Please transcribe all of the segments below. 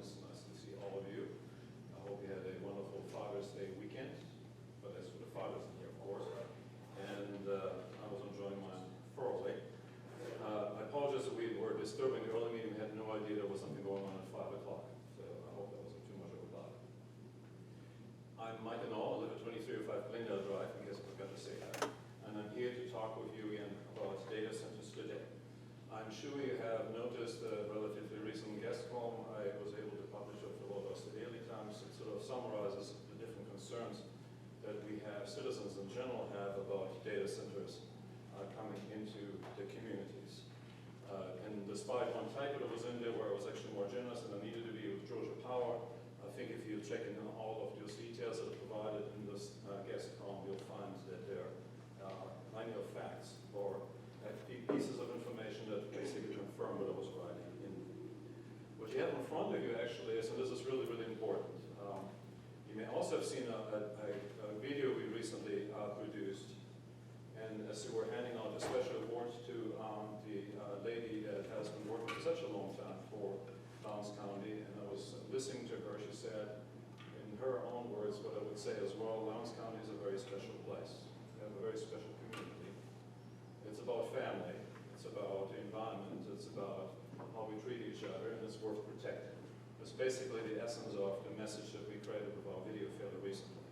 Lowndes. Nice to see all of you. I hope you had a wonderful Father's Day weekend, but that's for the fathers in here, of course. And I was enjoying mine thoroughly. I apologize that we were disturbing the early meeting. We had no idea there was something going on at 5 o'clock, so I hope that wasn't too much of a bother. I'm Mike Noll. I live at 2305 Glendale Drive, in case I forgot to say that. And I'm here to talk with you again about data centers today. I'm sure you have noticed the relatively recent guest column I was able to publish of the Lowndes Daily Times. It sort of summarizes the different concerns that we have, citizens in general have, about data centers coming into the communities. And despite one typo that was in there where I was actually more generous than I needed to be with Georgia Power, I think if you check in all of those details that are provided in this guest column, you'll find that there are plenty of facts or pieces of information that basically confirm what I was writing in. What you have in front of you actually is, and this is really, really important, you may also have seen a video we recently produced, and as we were handing out a special award to the lady that has been working for such a long time for Lowndes County, and I was listening to her. She said, in her own words, what I would say as well, Lowndes County is a very special place. We have a very special community. It's about family, it's about the environment, it's about how we treat each other, and it's worth protecting. It's basically the essence of the message that we created with our video fairly recently.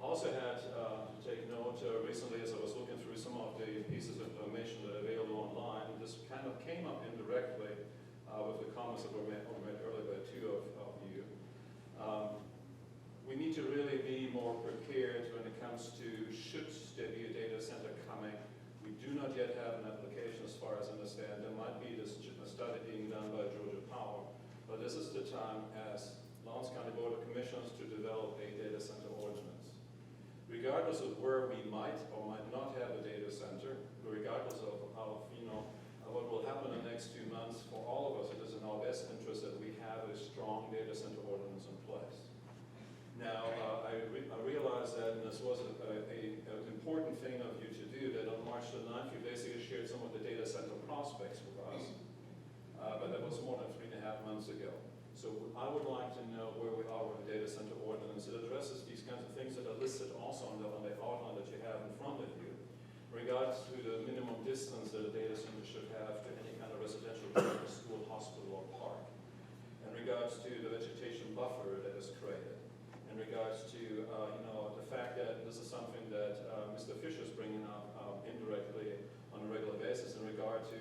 I also had to take note recently as I was looking through some of the pieces of information that are available online. This kind of came up indirectly with the comments that were made earlier by two of you. We need to really be more prepared when it comes to should there be a data center coming. We do not yet have an application as far as I understand. There might be this study being done by Georgia Power, but this is the time as Lowndes County Board of Commissioners to develop a data center ordinance. Regardless of where we might or might not have a data center, regardless of what will happen in the next 2 months, for all of us, it is in our best interest that we have a strong data center ordinance in place. Now, I realize that, and this was an important thing of you to do, that on March the 9th, you basically shared some of the data center prospects with us, but that was more than 3.5 months ago. So I would like to know where we are with the data center ordinance. It addresses these kinds of things that are listed also on the outline that you have in front of you. In regards to the minimum distance that a data center should have to any kind of residential building, school, hospital, or park. In regards to the vegetation buffer that is created. In regards to the fact that this is something that Mr. Fisher is bringing up indirectly on a regular basis in regard to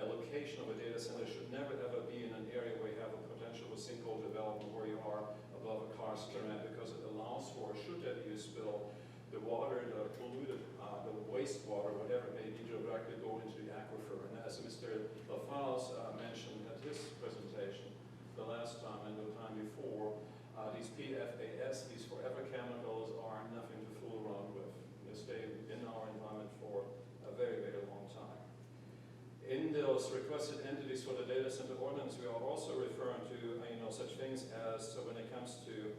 a location of a data center should never ever be in an area where you have a potential for sinkhole development where you are above a karst terrain, because it allows for, should there be a spill, the water, the polluted, the wastewater, whatever it may be, directly go into the aquifer. And as Mr. LaFal's mentioned at his presentation the last time and the time before, these PFAS, these forever chemicals, are nothing to fool around with. They stay in our environment for a very, very long time. In those requested entities for the data center ordinance, we are also referring to such things as, so when it comes to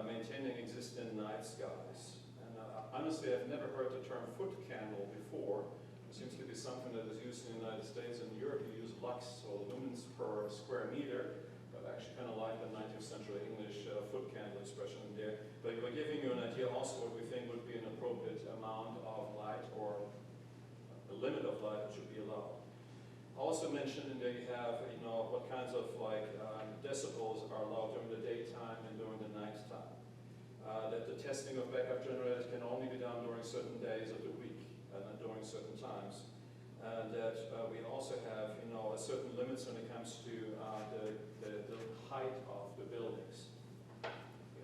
maintaining existing night skies. And honestly, I've never heard the term foot candle before. It seems to be something that is used in the United States. In Europe, you use lux, or lumens per square meter. But I actually kind of like the 19th century English foot candle expression in there. But we're giving you an idea also what we think would be an appropriate amount of light or the limit of light that should be allowed. Also mentioned in there you have, what kinds of decibels are allowed during the daytime and during the nighttime. That the testing of backup generators can only be done during certain days of the week and not during certain times. And that we also have, a certain limits when it comes to the height of the buildings.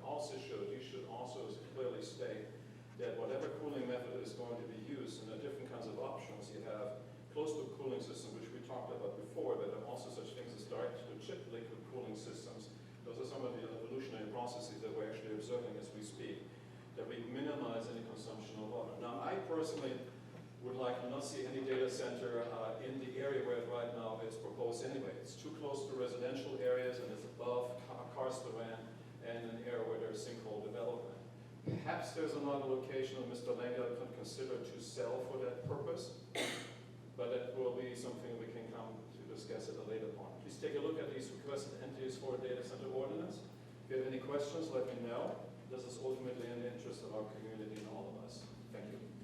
You should also clearly state that whatever cooling method is going to be used, and there are different kinds of options. You have closed-loop cooling system, which we talked about before, but there are also such things as direct-to-chip liquid cooling systems. Those are some of the evolutionary processes that we're actually observing as we speak, that we minimize any consumption of water. Now, I personally would like to not see any data center in the area where right now it's proposed anyway. It's too close to residential areas, and it's above karst terrain and an area where there's sinkhole development. Perhaps there's another location that Mr. Langdon could consider to sell for that purpose, but that will be something we can come to discuss at a later point. Please take a look at these requested entities for If you have any questions, let me know. This is ultimately in the interest of our community and all of us. Thank you.